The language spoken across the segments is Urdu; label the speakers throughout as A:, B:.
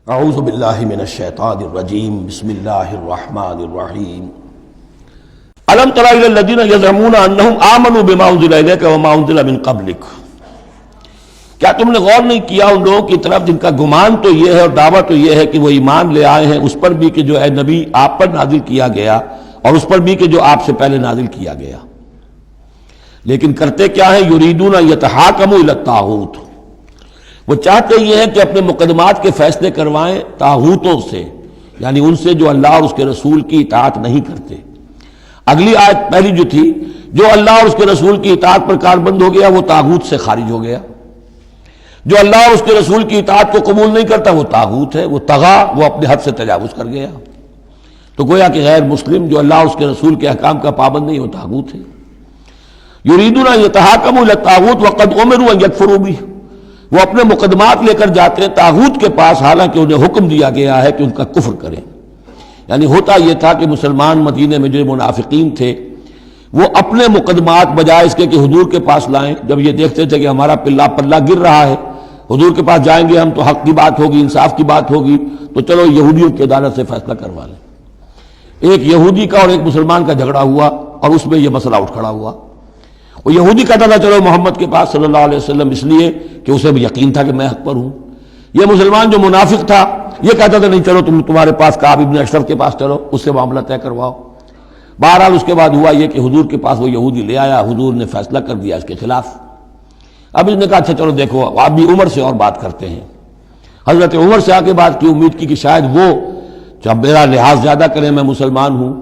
A: اعوذ باللہ من الشیطان الرجیم بسم اللہ الرحمن الرحیم الم تر الی الذین یزعمون انہم آمنوا بما انزل الیک وما انزل من قبلک، کیا تم نے غور نہیں کیا ان لوگوں کی طرف جن کا گمان تو یہ ہے اور دعویٰ تو یہ ہے کہ وہ ایمان لے آئے ہیں اس پر بھی کہ جو اے نبی آپ پر نازل کیا گیا اور اس پر بھی کہ جو آپ سے پہلے نازل کیا گیا، لیکن کرتے کیا ہیں؟ یریدون یتحاکموا الی الطاغوت، وہ چاہتے یہ ہیں کہ اپنے مقدمات کے فیصلے کروائیں طاغوتوں سے، یعنی ان سے جو اللہ اور اس کے رسول کی اطاعت نہیں کرتے۔ اگلی آیت پہلی جو تھی، جو اللہ اور اس کے رسول کی اطاعت پر کاربند ہو گیا وہ طاغوت سے خارج ہو گیا، جو اللہ اور اس کے رسول کی اطاعت کو قبول نہیں کرتا وہ طاغوت ہے، وہ طغا، وہ اپنے حد سے تجاوز کر گیا، تو گویا کہ غیر مسلم جو اللہ اور اس کے رسول کے احکام کا پابند نہیں وہ طاغوت ہے۔ یریدون ان یتحاکموا الی الطاغوت وقد امروا ان یکفروا بہ، وہ اپنے مقدمات لے کر جاتے ہیں طاغوت کے پاس حالانکہ انہیں حکم دیا گیا ہے کہ ان کا کفر کریں۔ یعنی ہوتا یہ تھا کہ مسلمان مدینے میں جو منافقین تھے وہ اپنے مقدمات بجائے اس کے کہ حضور کے پاس لائیں، جب یہ دیکھتے تھے کہ ہمارا پلہ گر رہا ہے، حضور کے پاس جائیں گے ہم تو حق کی بات ہوگی، انصاف کی بات ہوگی، تو چلو یہودیوں کی عدالت سے فیصلہ کروا لیں۔ ایک یہودی کا اور ایک مسلمان کا جھگڑا ہوا اور اس میں یہ مسئلہ اٹھ کھڑا ہوا۔ وہ یہودی کہتا تھا چلو محمد کے پاس صلی اللہ علیہ وسلم، اس لیے کہ اسے بھی یقین تھا کہ میں حق پر ہوں۔ یہ مسلمان جو منافق تھا یہ کہتا تھا نہیں چلو تمہارے پاس کعب ابن اشرف کے پاس چلو، اس سے معاملہ طے کرواؤ۔ بہرحال اس کے بعد ہوا یہ کہ حضور کے پاس وہ یہودی لے آیا، حضور نے فیصلہ کر دیا اس کے خلاف۔ اب اس نے کہا اچھا چلو دیکھو آپ بھی عمر سے اور بات کرتے ہیں۔ حضرت عمر سے آ کے بات کی، امید کی کہ شاید وہ جب میرا لحاظ زیادہ کریں، میں مسلمان ہوں۔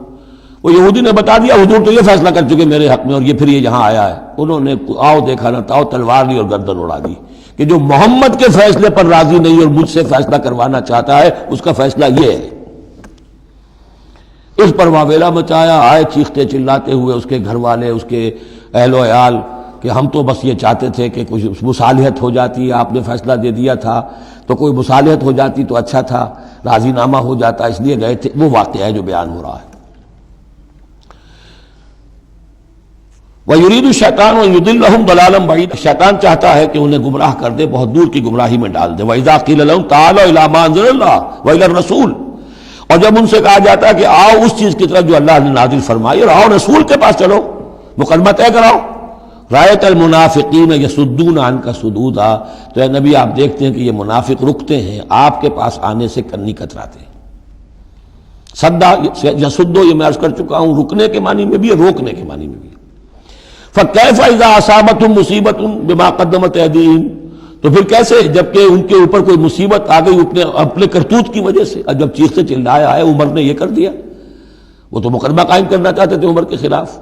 A: وہ یہودی نے بتا دیا حضور تو یہ فیصلہ کر چکے میرے حق میں اور یہ پھر یہ یہاں آیا ہے۔ انہوں نے آؤ دیکھا نہ تاؤ تلوار لی اور گردن اڑا دی کہ جو محمد کے فیصلے پر راضی نہیں اور مجھ سے فیصلہ کروانا چاہتا ہے اس کا فیصلہ یہ ہے۔ اس پر واویلا مچایا، آئے چیختے چلاتے ہوئے اس کے گھر والے، اس کے اہل و عیال کہ ہم تو بس یہ چاہتے تھے کہ کچھ مصالحت ہو جاتی، آپ نے فیصلہ دے دیا تھا تو کوئی مصالحت ہو جاتی تو اچھا تھا، راضی نامہ ہو جاتا، اس لیے گئے تھے۔ وہ واقعہ ہے جو بیان ہو رہا ہے۔ وَيُرِيدُ الشَّيْطَانُ أَن يُضِلَّهُمْ ضَلَالًا بَعِيدًا، شیطان چاہتا ہے کہ انہیں گمراہ کر دے، بہت دور کی گمراہی میں ڈال دے۔ وَإِذَا قِيلَ لَهُمْ تَعَالَوْا إِلَىٰ مَا أَنزَلَ اللَّهُ وَإِلَى الرَّسُولِ، اور جب ان سے کہا جاتا ہے کہ آؤ اس چیز کی طرف جو اللہ نے نازل فرمائی اور آؤ رسول کے پاس چلو، مقدمہ طے کراؤ۔ رَأَيْتَ الْمُنَافِقِينَ يَصُدُّونَ عَنْكَ صُدُودًا، تو اے نبی آپ دیکھتے ہیں کہ یہ منافق رکتے ہیں آپ کے پاس آنے سے، کنی کتراتے ہیں۔ صدا یصدو یہ میں عرض کر چکا ہوں، رکنے کے معنی میں بھی ہے، روکنے کے معنی میں بھی۔ فَكَيْفَ إِذَا أَصَابَتْهُمْ مُصِيبَةٌ بِمَا قَدَّمَتْ أَيْدِيهِمْ، تو پھر کیسے جبکہ ان کے اوپر کوئی مصیبت آ گئی اپنے کرتوت کی وجہ سے، اور جب چیختے چلایا ہے عمر نے یہ کر دیا، وہ تو مقدمہ قائم کرنا چاہتے تھے عمر کے خلاف،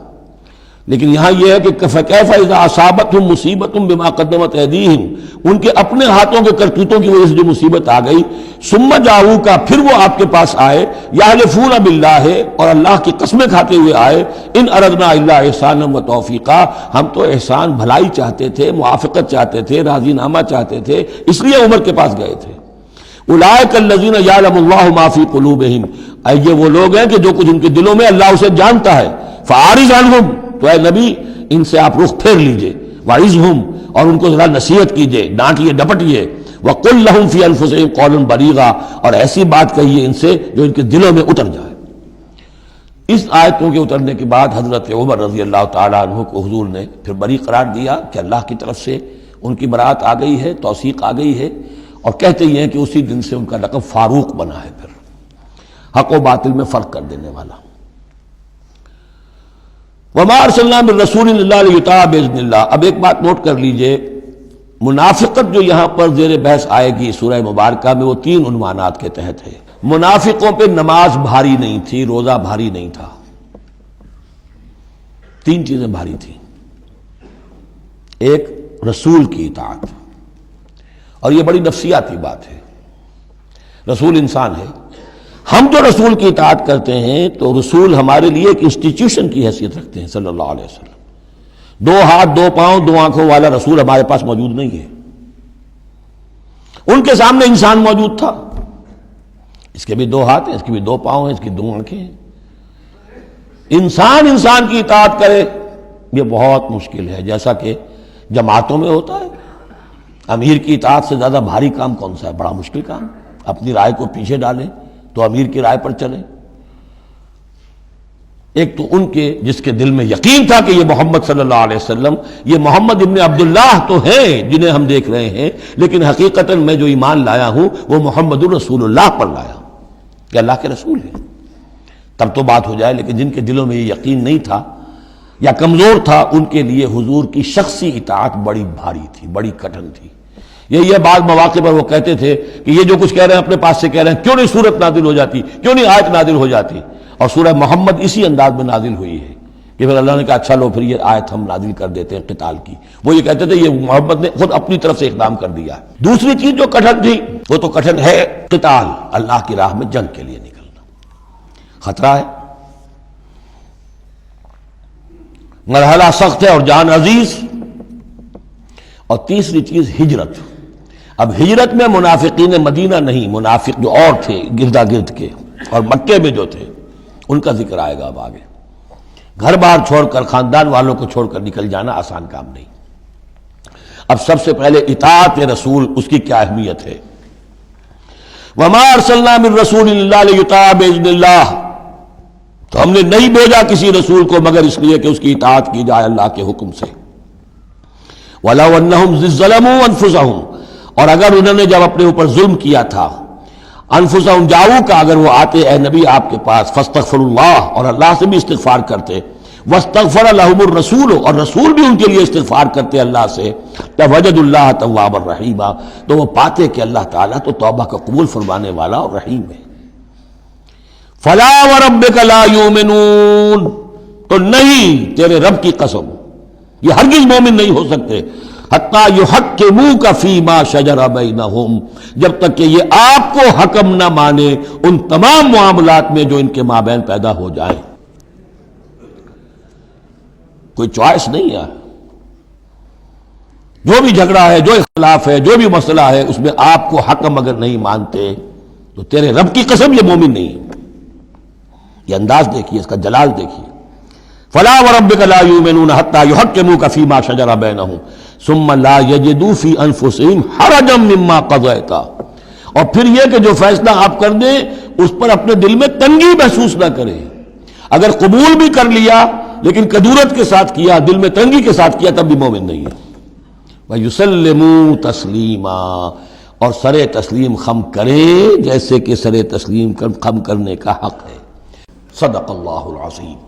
A: لیکن یہاں یہ ہے کہ فَكَيْفَ إِذَا أَصَابَتْهُمْ مُصِيبَةٌ بِمَا قَدَّمَتْ أَيْدِيهِمْ، ان کے اپنے ہاتھوں کے کرتوتوں کی وجہ سے جو مصیبت آ گئی، ثُمَّ جَاءُوكَ، پھر وہ آپ کے پاس آئے، يَحْلِفُونَ بِاللَّهِ، اور اللہ کی قسمیں کھاتے ہوئے آئے، إِنْ أَرَدْنَا إِلَّا إِحْسَانًا وَتَوْفِيقًا، ہم تو احسان بھلائی چاہتے تھے، موافقت چاہتے تھے، راضی نامہ چاہتے تھے، اس لیے عمر کے پاس گئے تھے۔ اولئک الذین یعلم اللہ ما فی قلوبہم، یہ وہ لوگ ہیں کہ جو کچھ ان کے دلوں میں اللہ اسے جانتا ہے۔ فاعرض عنہم، تو اے نبی ان سے آپ رخ پھیر لیجئے، وعظہم، اور ان کو ذرا نصیحت کیجئے، ڈانٹیے ڈپٹیے، وقل لہم فی انفسہم قولا بلیغا، اور ایسی بات کہیے ان سے جو ان کے دلوں میں اتر جائے۔ اس آیتوں کے اترنے کے بعد حضرت عمر رضی اللہ تعالیٰ عنہ کو حضور نے پھر بری قرار دیا کہ اللہ کی طرف سے ان کی برات آ گئی ہے، توثیق آ گئی ہے، اور کہتے یہ ہیں کہ اسی دن سے ان کا لقب فاروق بنا ہے، پھر حق و باطل میں فرق کر دینے والا۔ وَمَا أَرْسَلْنَا مِن رَّسُولٍ إِلَّا لِيُطَاعَ بِإِذْنِ اللَّهِ، اب ایک بات نوٹ کر لیجئے، منافقت جو یہاں پر زیر بحث آئے گی سورہ مبارکہ میں، وہ 3 عنوانات کے تحت ہے۔ منافقوں پہ نماز بھاری نہیں تھی، روزہ بھاری نہیں تھا، 3 چیزیں بھاری تھیں۔ ایک رسول کی اطاعت، اور یہ بڑی نفسیاتی بات ہے، رسول انسان ہے، ہم جو رسول کی اطاعت کرتے ہیں تو رسول ہمارے لیے ایک انسٹیٹیوشن کی حیثیت رکھتے ہیں صلی اللہ علیہ وسلم۔ 2 ہاتھ 2 پاؤں 2 آنکھوں والا رسول ہمارے پاس موجود نہیں ہے، ان کے سامنے انسان موجود تھا، اس کے بھی 2 ہاتھ ہیں، اس کے بھی 2 پاؤں ہیں، اس کی 2 آنکھیں ہیں۔ انسان کی اطاعت کرے یہ بہت مشکل ہے، جیسا کہ جماعتوں میں ہوتا ہے۔ امیر کی اطاعت سے زیادہ بھاری کام کون سا ہے؟ بڑا مشکل کام۔ اپنی رائے کو پیچھے ڈالیں تو امیر کی رائے پر چلیں۔ ایک تو ان کے جس کے دل میں یقین تھا کہ یہ محمد صلی اللہ علیہ وسلم، یہ محمد ابن عبداللہ تو ہیں جنہیں ہم دیکھ رہے ہیں، لیکن حقیقتاً میں جو ایمان لایا ہوں وہ محمد الرسول اللہ پر لایا ہوں کہ اللہ کے رسول ہیں، تب تو بات ہو جائے۔ لیکن جن کے دلوں میں یہ یقین نہیں تھا یا کمزور تھا، ان کے لیے حضور کی شخصی اطاعت بڑی بھاری تھی، بڑی کٹھن تھی۔ یہ بعض مواقع پر وہ کہتے تھے کہ یہ جو کچھ کہہ رہے ہیں اپنے پاس سے کہہ رہے ہیں، کیوں نہیں سورت نازل ہو جاتی، کیوں نہیں آیت نازل ہو جاتی؟ اور سورہ محمد اسی انداز میں نازل ہوئی ہے کہ پھر اللہ نے کہا اچھا لو پھر یہ آیت ہم نازل کر دیتے ہیں قتال کی۔ وہ یہ کہتے تھے یہ محمد نے خود اپنی طرف سے اقدام کر دیا۔ دوسری چیز جو کٹھن تھی وہ تو کٹھن ہے قتال، اللہ کی راہ میں جنگ کے لیے نکلنا، خطرہ ہے، مرحلہ سخت ہے اور جان عزیز۔ اور تیسری چیز ہجرت۔ اب ہجرت میں منافقین مدینہ نہیں، منافق جو اور تھے گردا گرد کے اور مکے میں جو تھے ان کا ذکر آئے گا اب آگے۔ گھر بار چھوڑ کر، خاندان والوں کو چھوڑ کر نکل جانا آسان کام نہیں۔ اب سب سے پہلے اطاعت رسول، اس کی کیا اہمیت ہے۔ وَمَا أَرْسَلْنَا مِن رَّسُولٍ إِلَّا لِيُطَاعَ بِإِذْنِ اللَّهِ، تو ہم نے نہیں بھیجا کسی رسول کو مگر اس لیے کہ اس کی اطاعت کی جائے اللہ کے حکم سے۔ وَلَوْ أَنَّهُمْ إِذ ظَّلَمُوا أَنفُسَهُمْ، اور اگر انہوں نے جب اپنے اوپر ظلم کیا تھا، انفسہم جاؤ کا اگر وہ آتے اے نبی آپ کے پاس، فاستغفروا اللہ، اور اللہ سے بھی استغفار کرتے، واستغفر لہم الرسول، اور رسول بھی ان کے لیے استغفار کرتے اللہ سے، وجدوا اللہ توابا رحیما، تو وہ پاتے کہ اللہ تعالیٰ تو توبہ کا قبول فرمانے والا اور رحیم ہے۔ فلا وربک لا یؤمنون، تو نہیں تیرے رب کی قسم یہ ہرگز مومن نہیں ہو سکتے، حتیٰ یحکموک فیما شجر بینہم، جب تک کہ یہ آپ کو حکم نہ مانے ان تمام معاملات میں جو ان کے مابین پیدا ہو جائیں۔ کوئی چوائس نہیں ہے، جو بھی جھگڑا ہے، جو اختلاف ہے، جو بھی مسئلہ ہے، اس میں آپ کو حکم اگر نہیں مانتے تو تیرے رب کی قسم یہ مومن نہیں ہے۔ یہ انداز دیکھیے، اس کا جلال دیکھیے۔ فلا وربک لا یؤمنون حتی یحکموک فیما شجر بینہم ثم لا یجدوا فی انفسہم حرجا مما قضیت، اور پھر یہ کہ جو فیصلہ آپ کر دیں اس پر اپنے دل میں تنگی محسوس نہ کریں۔ اگر قبول بھی کر لیا لیکن کدورت کے ساتھ کیا، دل میں تنگی کے ساتھ کیا، تب بھی مومن نہیں ہے۔ وَيُسَلِّمُوا تَسْلِيمًا، اور سر تسلیم خم کرے جیسے کہ سر تسلیم خم کرنے کا حق ہے۔ صدق اللہ العظیم۔